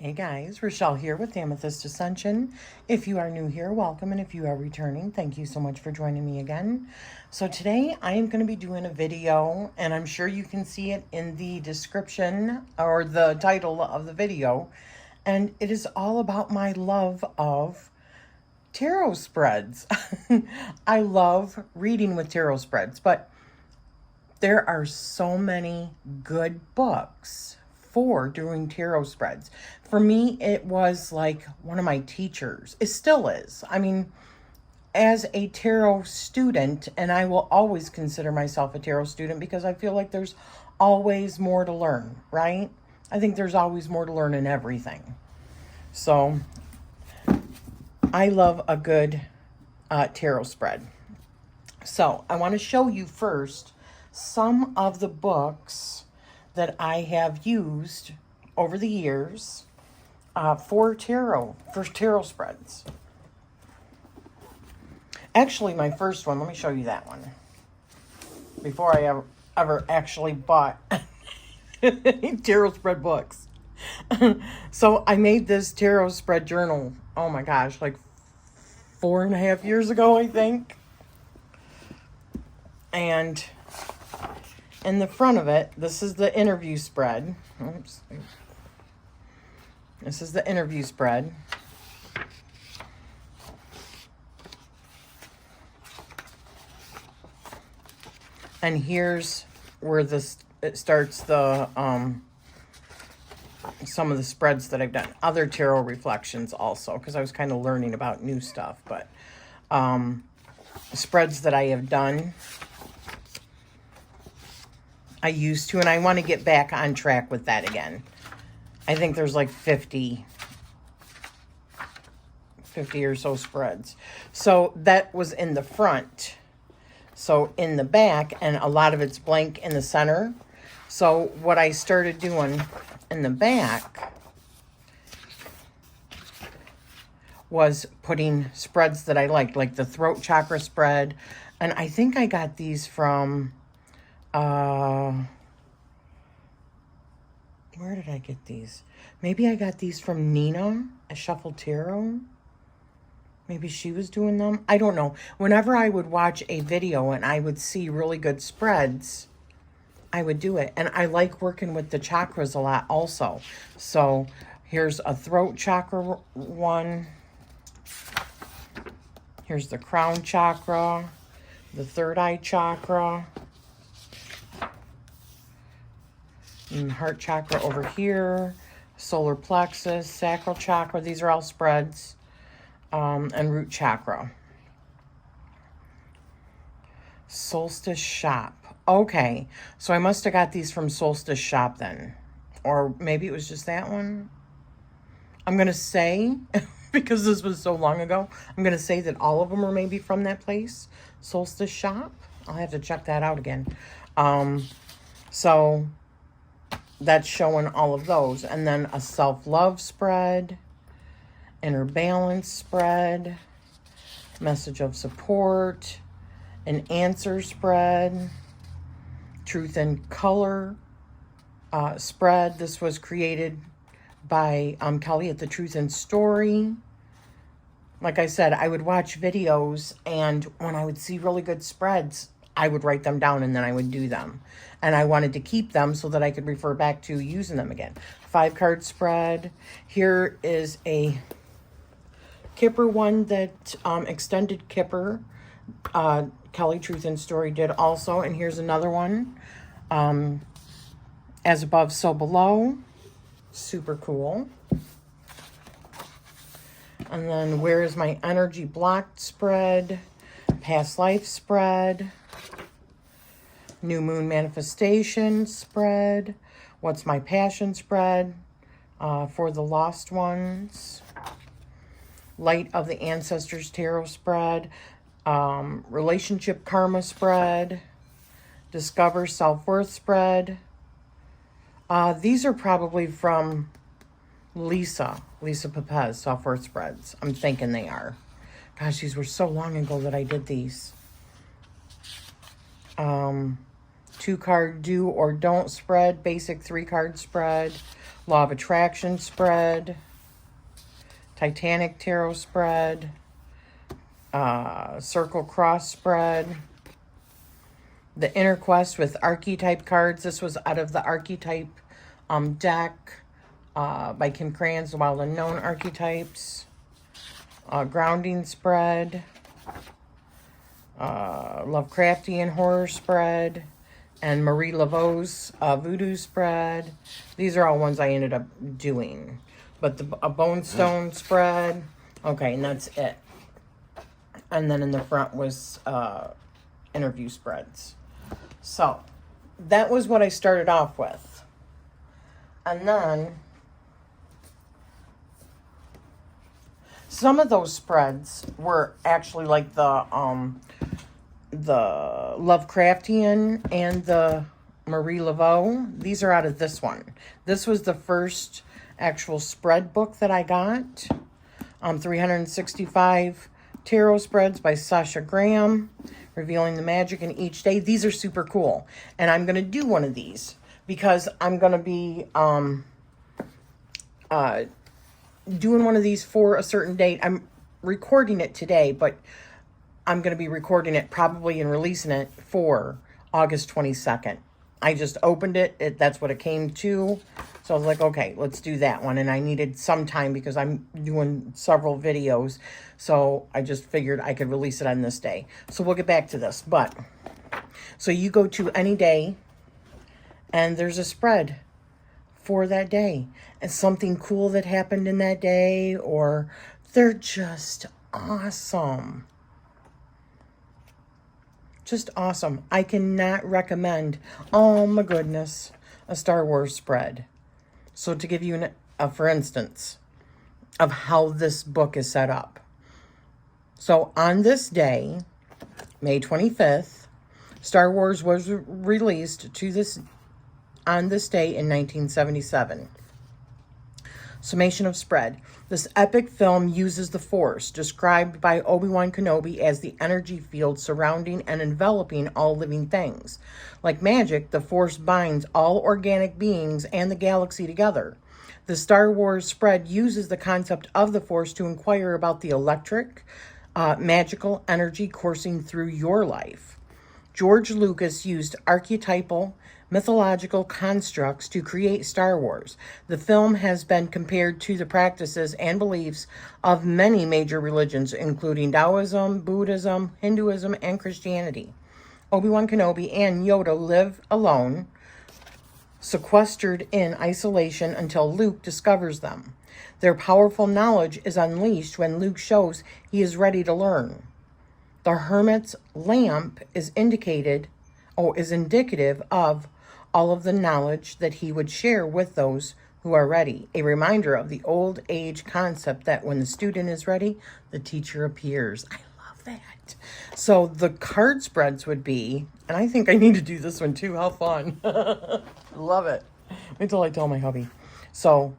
Hey guys, Rochelle here with Amethyst Ascension. If you are new here, welcome, and if you are returning, thank you so much for joining me again. So today I am going to be doing a video, and I'm sure you can see it in the description or the title of the video, and it is all about my love of tarot spreads. I love reading with tarot spreads, but there are so many good books for doing tarot spreads. For me, it was like one of my teachers. It still is. I mean, as a tarot student, and I will always consider myself a tarot student because I feel like there's always more to learn, right? I think there's always more to learn in everything. So I love a good tarot spread. So I want to show you first some of the books that I have used over the years for tarot spreads. Actually, my first one, let me show you that one. Before I ever actually bought tarot spread books. So I made this tarot spread journal, oh my gosh, like 4.5 years ago, I think. And in the front of it, this is the interview spread. Oops. This is the interview spread. And here's where it starts the some of the spreads that I've done. Other tarot reflections also, because I was kind of learning about new stuff, but spreads that I have done. I used to, and I want to get back on track with that again. I think there's like 50 or so spreads. So that was in the front. So in the back, and a lot of it's blank in the center. So what I started doing in the back was putting spreads that I liked, like the throat chakra spread. And I think I got these from... where did I get these? Maybe I got these from Nina at Shuffle Tarot. Maybe she was doing them. I don't know. Whenever I would watch a video and I would see really good spreads, I would do it. And I like working with the chakras a lot also. So here's a throat chakra one. Here's the crown chakra, the third eye chakra. And heart chakra over here, solar plexus, sacral chakra. These are all spreads. And root chakra. Solstice Shop. Okay, so I must have got these from Solstice Shop then. Or maybe it was just that one. I'm going to say, because this was so long ago, I'm going to say that all of them are maybe from that place. Solstice Shop. I'll have to check that out again. So... that's showing all of those. And then a self-love spread, inner balance spread, message of support, an answer spread, truth and color spread. This was created by Kelly at the Truth and Story. Like I said, I would watch videos, and when I would see really good spreads, I would write them down and then I would do them. And I wanted to keep them so that I could refer back to using them again. 5-card spread. Here is a Kipper one that Extended Kipper, Kelly Truth and Story did also. And here's another one. As Above, So Below. Super cool. And then Where Is My Energy Blocked spread. Past Life spread. New Moon Manifestation spread. What's My Passion spread for the lost ones. Light of the Ancestors Tarot spread. Relationship Karma spread. Discover Self-Worth spread. These are probably from Lisa Pepez Self-Worth spreads. I'm thinking they are. Gosh, these were so long ago that I did these. 2-card do or don't spread, basic 3-card spread, Law of Attraction spread, Titanic Tarot spread, Circle Cross spread, the Inner Quest with Archetype cards. This was out of the Archetype deck by Kim Cran's The Wild Unknown Archetypes, Grounding spread, Lovecraftian Horror spread, and Marie Laveau's Voodoo spread. These are all ones I ended up doing. But a Bone Stone spread. Okay, and that's it. And then in the front was interview spreads. So, that was what I started off with. And then, some of those spreads were actually like the Lovecraftian and the Marie Laveau. These are out of this one. This was the first actual spread book that I got. 365 tarot spreads by Sasha Graham, revealing the magic in each day. These are super cool. And I'm going to do one of these because I'm going to be doing one of these for a certain date. I'm recording it today, but I'm going to be recording it probably and releasing it for August 22nd. I just opened it. That's what it came to. So I was like, okay, let's do that one. And I needed some time because I'm doing several videos. So I just figured I could release it on this day. So we'll get back to this. But, so you go to any day and there's a spread for that day. And something cool that happened in that day, or they're just awesome. Just awesome. I cannot recommend, oh my goodness, a Star Wars spread. So to give you for instance of how this book is set up. So on this day, May 25th, Star Wars was released on this day in 1977. Summation of spread. This epic film uses the Force, described by Obi-Wan Kenobi as the energy field surrounding and enveloping all living things. Like magic, the Force binds all organic beings and the galaxy together. The Star Wars spread uses the concept of the Force to inquire about the electric, magical energy coursing through your life. George Lucas used archetypal mythological constructs to create Star Wars. The film has been compared to the practices and beliefs of many major religions, including Taoism, Buddhism, Hinduism, and Christianity. Obi-Wan Kenobi and Yoda live alone, sequestered in isolation until Luke discovers them. Their powerful knowledge is unleashed when Luke shows he is ready to learn. The hermit's lamp is indicative of all of the knowledge that he would share with those who are ready. A reminder of the old age concept that when the student is ready, the teacher appears. I love that. So the card spreads would be, and I think I need to do this one too. How fun. Love it. Wait till I tell my hubby. So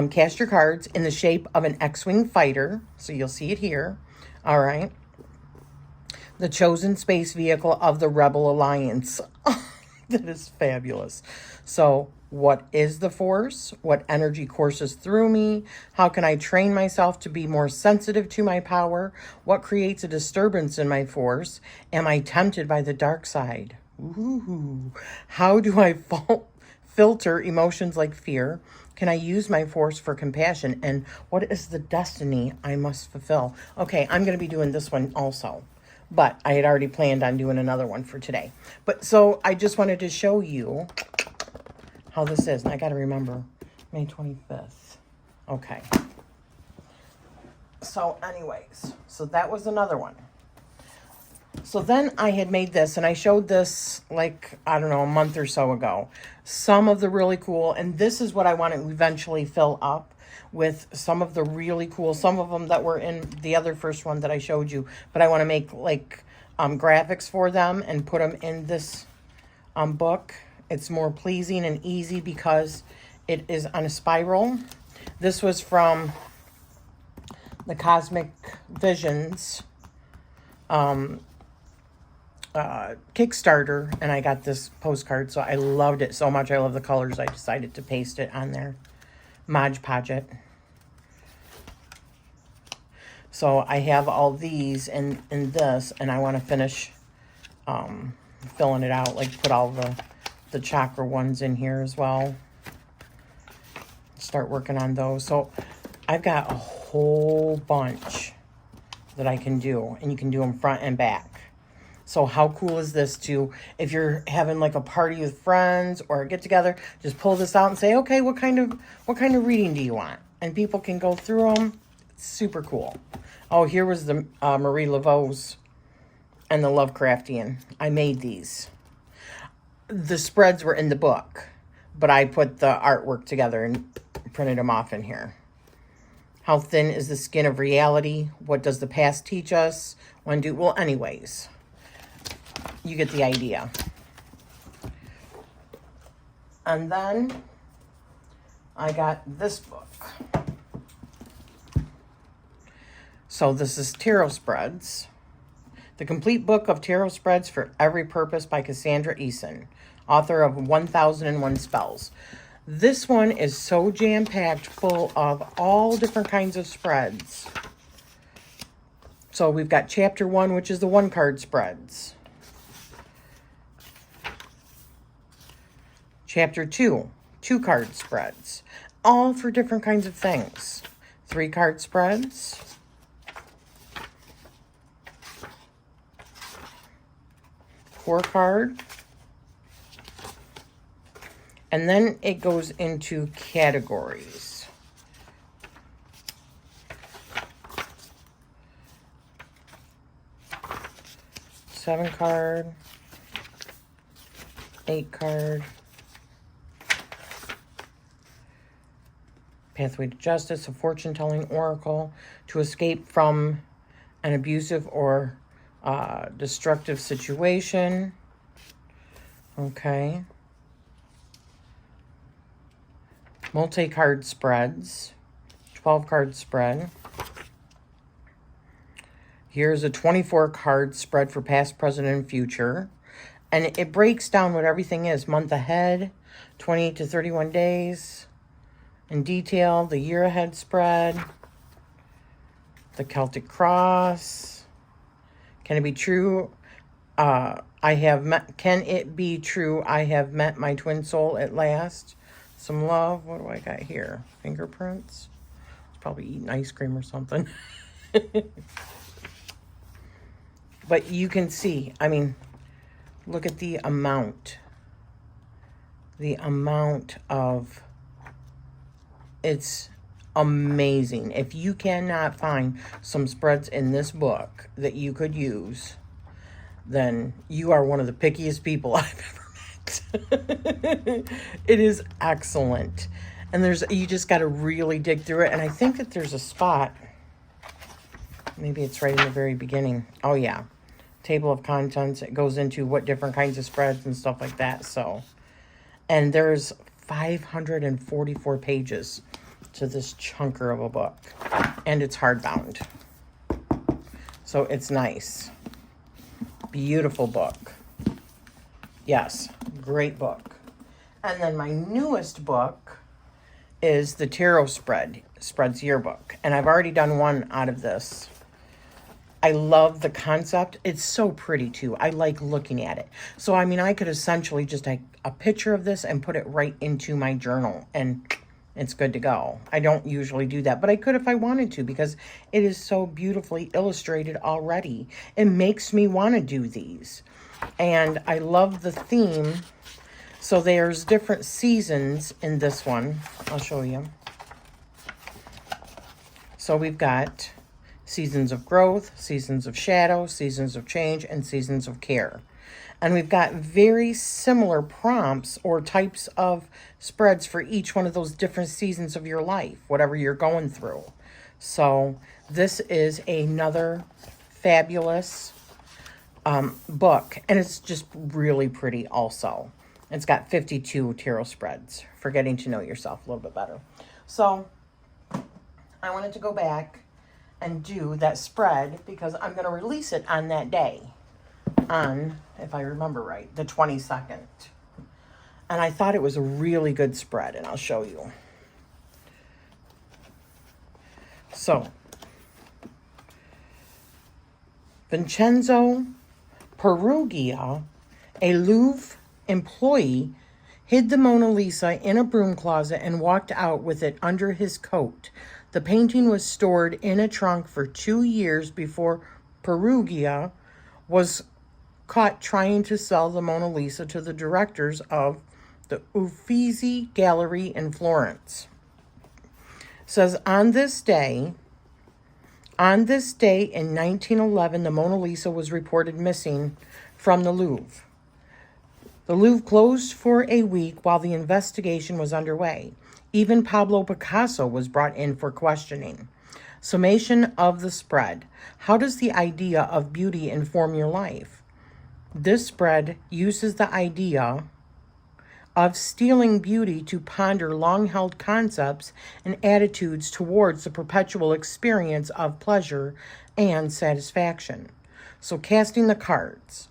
cast your cards in the shape of an X-Wing fighter. So you'll see it here. All right. The chosen space vehicle of the Rebel Alliance. That is fabulous. So, what is the Force? What energy courses through me? How can I train myself to be more sensitive to my power? What creates a disturbance in my Force? Am I tempted by the dark side? Ooh. How do I filter emotions like fear? Can I use my Force for compassion? And what is the destiny I must fulfill? Okay, I'm going to be doing this one also. But I had already planned on doing another one for today. But so I just wanted to show you how this is. And I got to remember May 25th. Okay. So anyways, so that was another one. So then I had made this, and I showed this like, I don't know, a month or so ago. Some of the really cool, and this is what I want to eventually fill up with some of the really cool, some of them that were in the other first one that I showed you, but I want to make like graphics for them and put them in this book. It's more pleasing and easy because it is on a spiral. This was from the Cosmic Visions Kickstarter, and I got this postcard, so I loved it so much. I love the colors. I decided to paste it on there. Mod Podge it. So I have all these in this, and I want to finish filling it out, like put all the chakra ones in here as well. Start working on those. So I've got a whole bunch that I can do, and you can do them front and back. So how cool is this to, if you're having like a party with friends or a get together, just pull this out and say, okay, what kind of reading do you want? And people can go through them. It's super cool. Oh, here was the Marie Laveau's and the Lovecraftian. I made these. The spreads were in the book, but I put the artwork together and printed them off in here. How thin is the skin of reality? What does the past teach us? Well, anyways, you get the idea. And then I got this book. So this is Tarot Spreads. The Complete Book of Tarot Spreads for Every Purpose by Cassandra Eason, author of 1001 Spells. This one is so jam-packed full of all different kinds of spreads. So we've got chapter 1, which is the 1-card spreads. Chapter 2, 2-card spreads. All for different kinds of things. 3-card spreads. 4-card. And then it goes into categories. Seven card, 8-card, Pathway to Justice, a fortune-telling oracle, to escape from an abusive or destructive situation. Okay. Multi-card spreads, 12-card spread. Here's a 24-card spread for past, present, and future. And it breaks down what everything is. Month ahead, 28 to 31 days. In detail, the year ahead spread. The Celtic Cross. Can it be true? Can it be true I have met my twin soul at last? Some love. What do I got here? Fingerprints. It's probably eating ice cream or something. But you can see, I mean, look at the amount. The amount of, it's amazing. If you cannot find some spreads in this book that you could use, then you are one of the pickiest people I've ever met. It is excellent. And you just got to really dig through it. And I think that there's a spot, maybe it's right in the very beginning. Oh yeah. Table of contents. It goes into what different kinds of spreads and stuff like that. So, and there's 544 pages to this chunker of a book. And it's hardbound. So it's nice. Beautiful book. Yes, great book. And then my newest book is the Tarot Spreads Yearbook. And I've already done one out of this. I love the concept. It's so pretty too. I like looking at it. So, I mean, I could essentially just take a picture of this and put it right into my journal and it's good to go. I don't usually do that, but I could if I wanted to because it is so beautifully illustrated already. It makes me want to do these. And I love the theme. So there's different seasons in this one. I'll show you. So we've got seasons of growth, seasons of shadow, seasons of change, and seasons of care. And we've got very similar prompts or types of spreads for each one of those different seasons of your life, whatever you're going through. So this is another fabulous book, and it's just really pretty also. It's got 52 tarot spreads for getting to know yourself a little bit better. So I wanted to go back and do that spread because I'm going to release it on that day on, if I remember right, the 22nd. And I thought it was a really good spread, and I'll show you. So, Vincenzo Perugia, a Louvre employee, hid the Mona Lisa in a broom closet and walked out with it under his coat. The painting was stored in a trunk for 2 years before Perugia was caught trying to sell the Mona Lisa to the directors of the Uffizi Gallery in Florence. It says, on this day in 1911, the Mona Lisa was reported missing from the Louvre. The Louvre closed for a week while the investigation was underway. Even Pablo Picasso was brought in for questioning. Summation of the spread. How does the idea of beauty inform your life? This spread uses the idea of stealing beauty to ponder long-held concepts and attitudes towards the perpetual experience of pleasure and satisfaction. So casting the cards.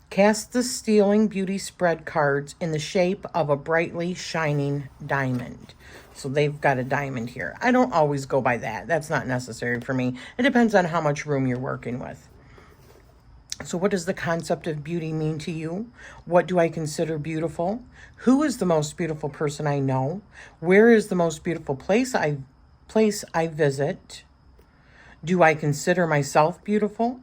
Cast the stealing beauty spread cards in the shape of a brightly shining diamond. So they've got a diamond here. I don't always go by that. That's not necessary for me. It depends on how much room you're working with. So what does the concept of beauty mean to you? What do I consider beautiful? Who is the most beautiful person I know? Where is the most beautiful place I visit? Do I consider myself beautiful?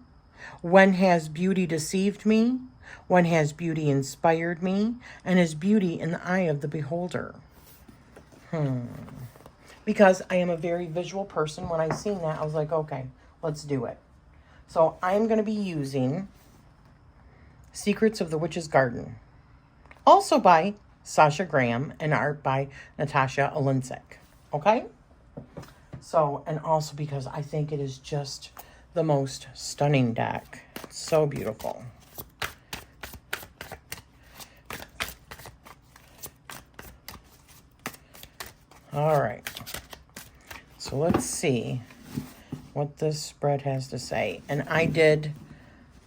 When has beauty deceived me? When has beauty inspired me? And is beauty in the eye of the beholder? Because I am a very visual person. When I seen that, I was like, okay, let's do it. So I'm going to be using Secrets of the Witch's Garden. Also by Sasha Graham and art by Natasha Olinsek. Okay? So, and also because I think it is just the most stunning deck. It's so beautiful. All right. So let's see what this spread has to say. And I did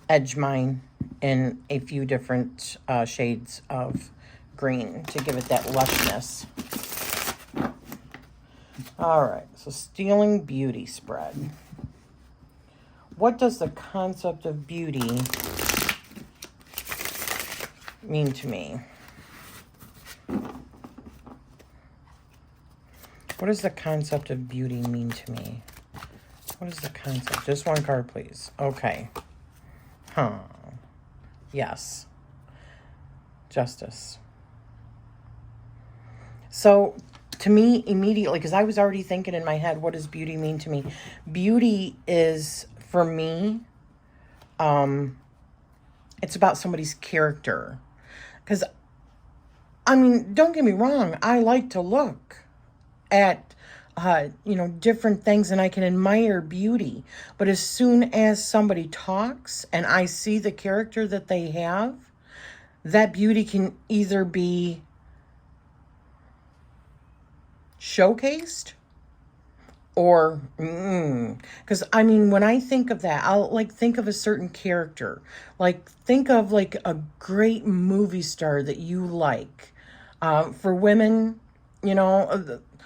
edge mine in a few different shades of green to give it that lushness. All right, so Stealing Beauty spread. What does the concept of beauty mean to me? What does the concept of beauty mean to me? What is the concept? Just one card, please. Okay. Yes. Justice. So, to me, immediately, because I was already thinking in my head, what does beauty mean to me? Beauty is, for me, it's about somebody's character. Because, I mean, don't get me wrong, I like to look at different things and I can admire beauty. But as soon as somebody talks and I see the character that they have, that beauty can either be showcased or because I mean, when I think of that, I'll like think of a certain character, like think of like a great movie star that you like. For women,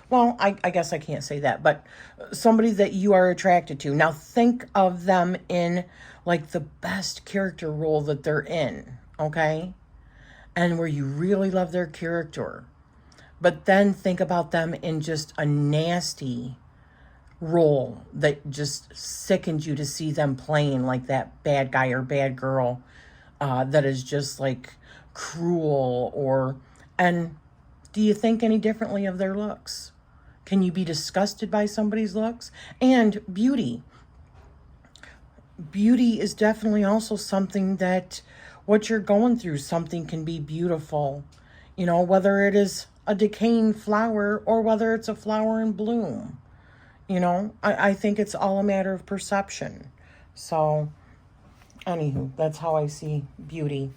well, I guess I can't say that, but somebody that you are attracted to. Now think of them in like the best character role that they're in, okay? And where you really love their character. But then think about them in just a nasty role that just sickens you to see them playing like that bad guy or bad girl that is just like cruel and do you think any differently of their looks? Can you be disgusted by somebody's looks? And beauty. Beauty is definitely also something that what you're going through, something can be beautiful. Whether it is a decaying flower or whether it's a flower in bloom. I think it's all a matter of perception. So, anywho, that's how I see beauty.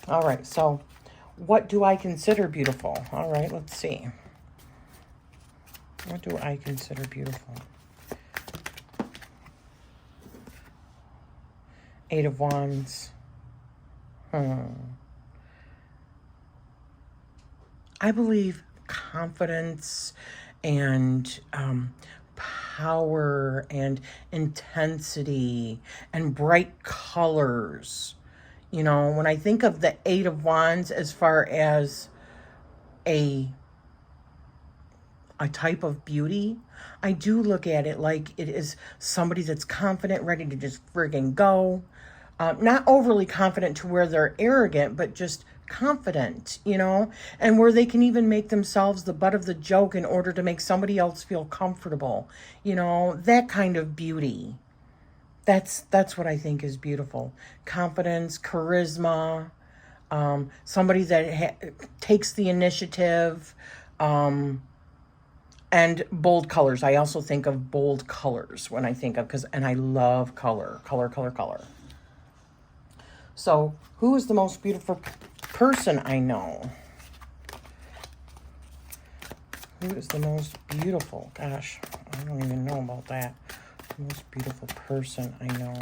All right, so what do I consider beautiful? All right, let's see. What do I consider beautiful? Eight of Wands. I believe confidence and power and intensity and bright colors. You know, when I think of the Eight of Wands as far as a type of beauty, I do look at it like it is somebody that's confident, ready to just friggin' go. Not overly confident to where they're arrogant, but just confident, you know, and where they can even make themselves the butt of the joke in order to make somebody else feel comfortable. You know, that kind of beauty. That's what I think is beautiful. Confidence, charisma, somebody that takes the initiative, and bold colors. I also think of bold colors when I think of, and I love color. So, who is the most beautiful person I know? Who is the most beautiful? Gosh, I don't even know about that. The most beautiful person I know.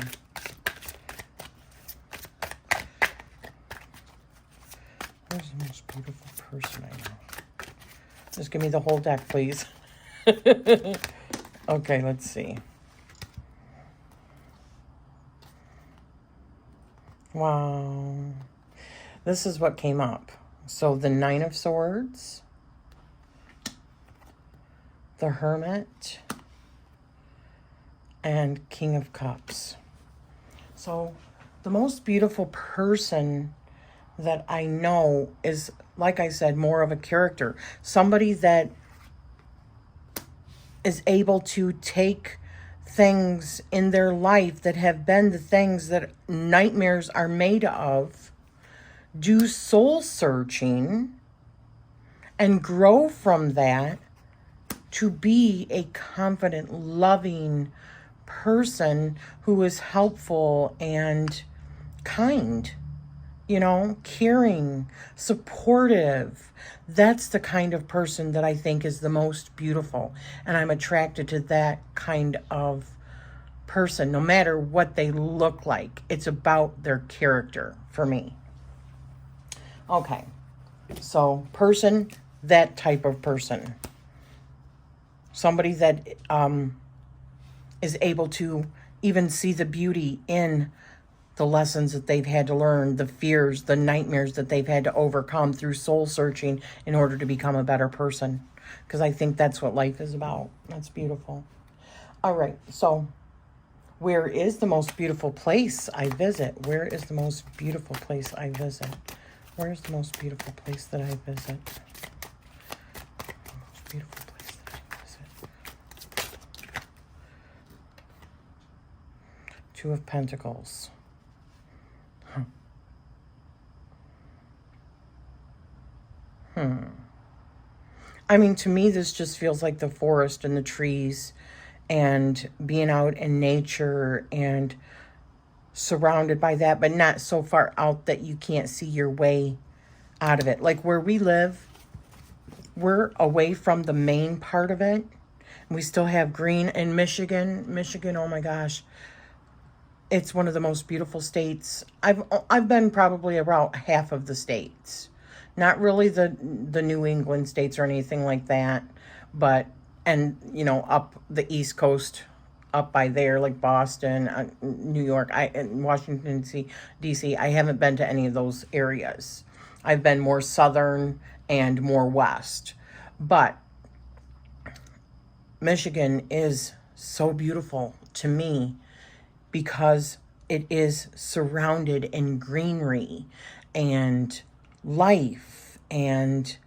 Who's the most beautiful person I know? Just give me the whole deck, please. Okay, let's see. Wow. This is what came up. So the Nine of Swords, the Hermit, and King of Cups. So the most beautiful person that I know is, like I said, more of a character. Somebody that is able to take things in their life that have been the things that nightmares are made of, do soul searching, and grow from that to be a confident, loving person who is helpful and kind, you know, caring, supportive. That's the kind of person that I think is the most beautiful. And I'm attracted to that kind of person, no matter what they look like. It's about their character for me. Okay, so person, that type of person. Somebody that is able to even see the beauty in the lessons that they've had to learn, the fears, the nightmares that they've had to overcome through soul searching in order to become a better person. Because I think that's what life is about. That's beautiful. All right, so where is the most beautiful place I visit? Where is the most beautiful place I visit? Where is the most beautiful place that I visit? The most beautiful place that I visit. Two of Pentacles. I mean, to me, this just feels like the forest and the trees and being out in nature and surrounded by that, but not so far out that you can't see your way out of it. Like where we live, we're away from the main part of it. We still have green in Michigan. Michigan, oh my gosh. It's one of the most beautiful states. I've been probably around half of the states. Not really the New England states or anything like that, but, and, you know, up the East Coast, up by there, like Boston, New York, and Washington, D.C. I haven't been to any of those areas. I've been more southern and more west. But Michigan is so beautiful to me because it is surrounded in greenery and life and,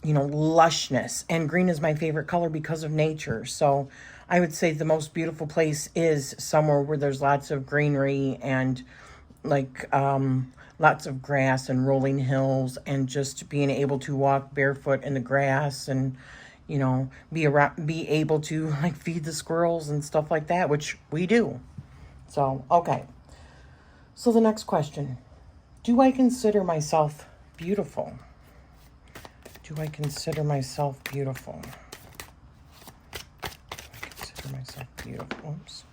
you know, lushness. And green is my favorite color because of nature. So I would say the most beautiful place is somewhere where there's lots of greenery and like lots of grass and rolling hills, and just being able to walk barefoot in the grass and, you know, be able to like feed the squirrels and stuff like that, which we do. So, okay. So the next question, do I consider myself beautiful? Do I consider myself beautiful? Do I consider myself beautiful? Oops.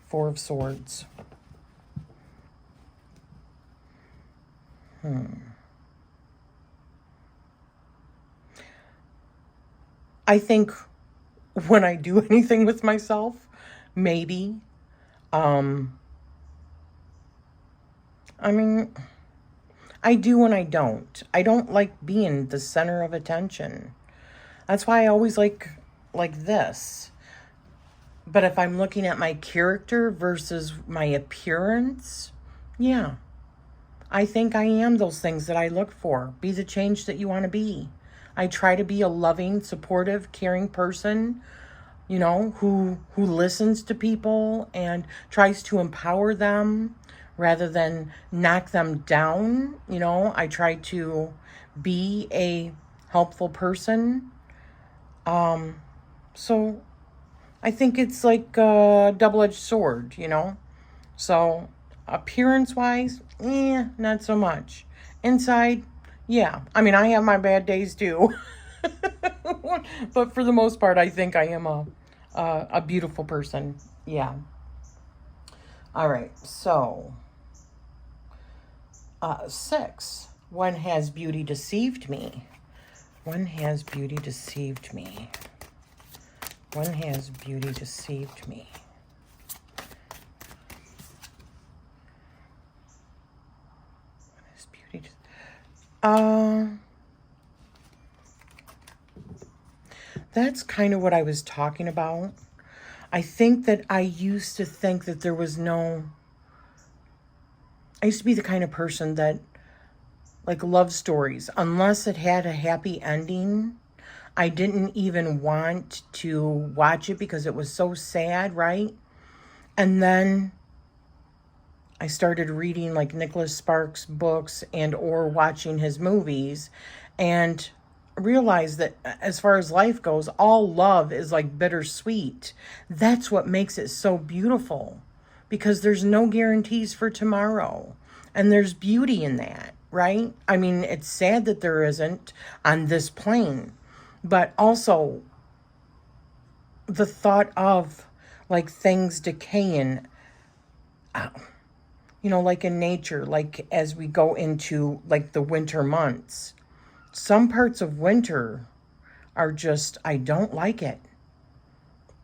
Four of Swords. I think when I do anything with myself, maybe. I mean, I do and I don't. I don't like being the center of attention. That's why I always like this. But if I'm looking at my character versus my appearance, yeah, I think I am those things that I look for. Be the change that you want to be. I try to be a loving, supportive, caring person, who listens to people and tries to empower them rather than knock them down. I try to be a helpful person. So I think it's like a double-edged sword, So appearance-wise, not so much. Inside, yeah. I mean, I have my bad days too. But for the most part, I think I am a beautiful person. Yeah. All right. So, 6. When has beauty deceived me? When has beauty deceived me? When has beauty deceived me? When has beauty that's kind of what I was talking about. I think that I used to think that there was no... I used to be the kind of person that, like love stories, unless it had a happy ending, I didn't even want to watch it because it was so sad, right? And then I started reading like Nicholas Sparks books and or watching his movies and realized that as far as life goes, all love is like bittersweet. That's what makes it so beautiful, because there's no guarantees for tomorrow. And there's beauty in that, right? I mean, it's sad that there isn't on this plane, but also the thought of like things decaying, like in nature, like as we go into like the winter months, some parts of winter are just, I don't like it.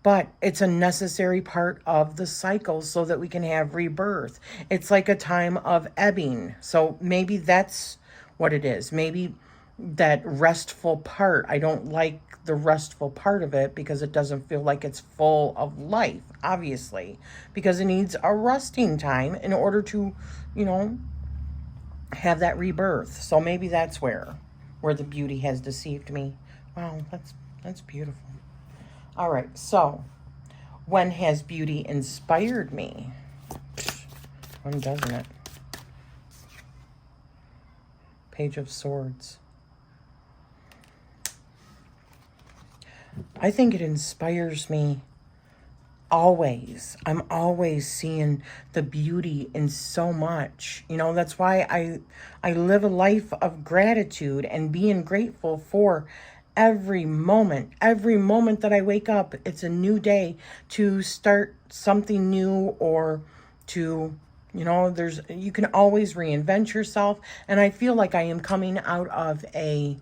But it's a necessary part of the cycle so that we can have rebirth. It's like a time of ebbing. So maybe that's what it is. Maybe that restful part, I don't like the restful part of it because it doesn't feel like it's full of life, obviously, because it needs a resting time in order to, have that rebirth. So maybe that's where the beauty has deceived me. Wow, that's beautiful. All right, so when has beauty inspired me? When doesn't it? Page of Swords. I think it inspires me always. I'm always seeing the beauty in so much. That's why I live a life of gratitude and being grateful for every moment that I wake up. It's a new day to start something new, or to, you can always reinvent yourself. And I feel like I am coming out of a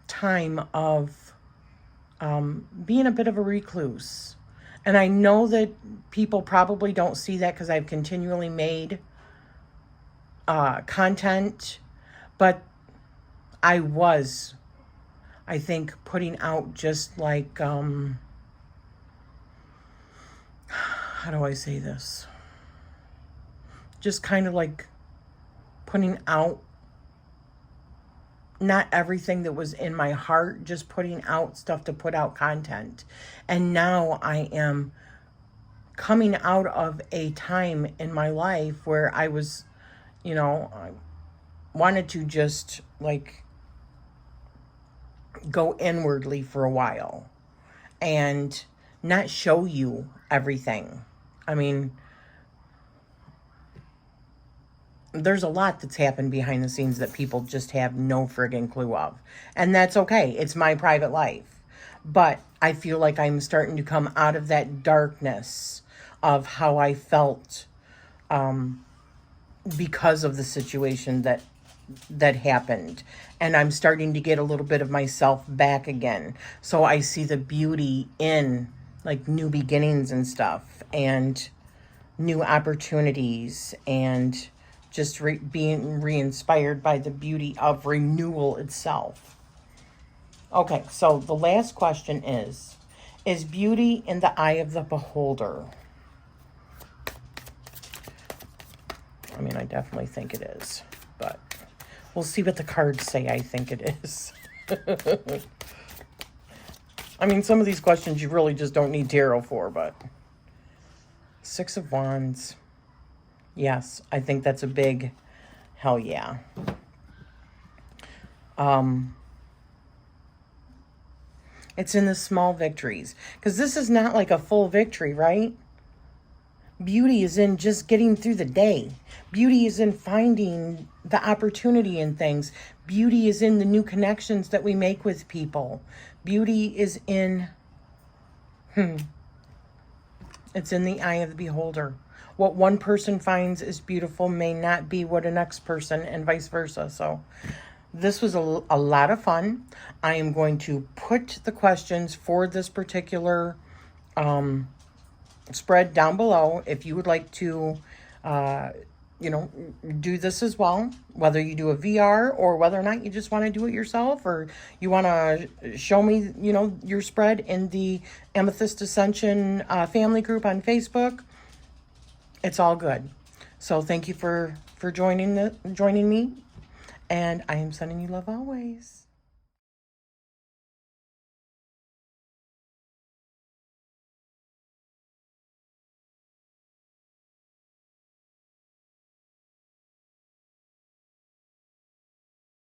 time of being a bit of a recluse. And I know that people probably don't see that because I've continually made content, but I think putting out just like, how do I say this? Just kind of like putting out not everything that was in my heart, just putting out stuff to put out content. And now I am coming out of a time in my life where I was, I wanted to just like go inwardly for a while and not show you everything. I mean, there's a lot that's happened behind the scenes that people just have no friggin' clue of. And that's okay. It's my private life. But I feel like I'm starting to come out of that darkness of how I felt because of the situation that that happened, and I'm starting to get a little bit of myself back again. So I see the beauty in like new beginnings and stuff, and new opportunities, and just being re-inspired by the beauty of renewal itself. Okay, so the last question is beauty in the eye of the beholder? I mean, I definitely think it is, but we'll see what the cards say I think it is. I mean, some of these questions you really just don't need tarot for, but Six of Wands. Yes, I think that's a big hell yeah. It's in the small victories, because this is not like a full victory, right? Beauty is in just getting through the day. Beauty is in finding the opportunity in things. Beauty is in the new connections that we make with people. Beauty is in, it's in the eye of the beholder. What one person finds is beautiful may not be what a next person, and vice versa. So this was a lot of fun. I am going to put the questions for this particular spread down below if you would like to, do this as well, whether you do a VR or whether or not you just want to do it yourself, or you want to show me, your spread in the Amethyst Ascension family group on Facebook. It's all good. So thank you for joining me, and I am sending you love always.